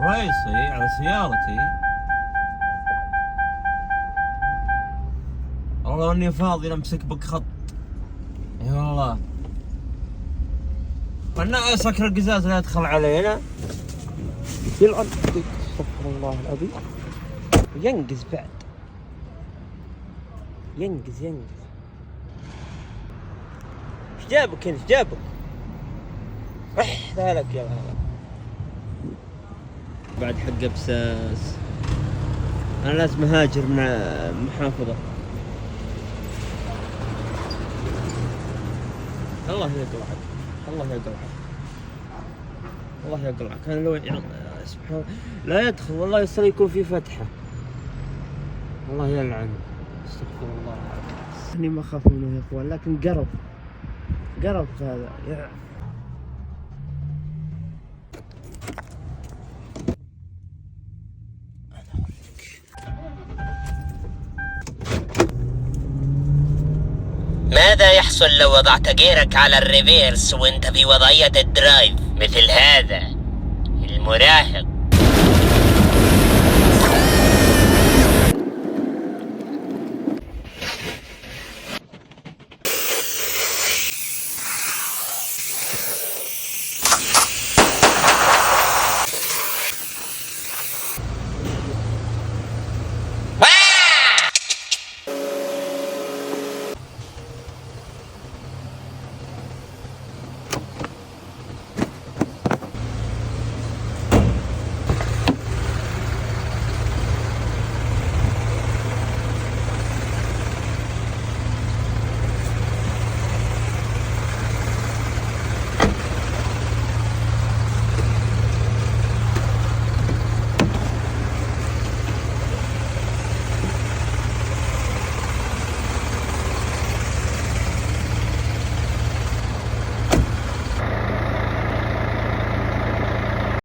رئيسي على سيارتي. والله اني فاضي امسك بك خط. اي والله. خلنا اسكر القزاز لا يدخل علينا. يلعن بك استغفر الله العظيم. ينقز بعد. ينقز. ايش جابك انت؟ ايش جابك؟ ذلك يا هذا. بعد حق بساس. انا لازم اهاجر من المحافظة. الله يقلعك. الله يقلعك. انا لو سبحان لا يدخل والله يصير يكون في فتحة. الله يلعن. استغفر الله. اني ما اخاف منه يا اخوان، لكن قرب هذا يعني. ماذا يحصل لو وضعت جيرك على الريفيرس وانت في وضعية الدرايف مثل هذا؟ المراهق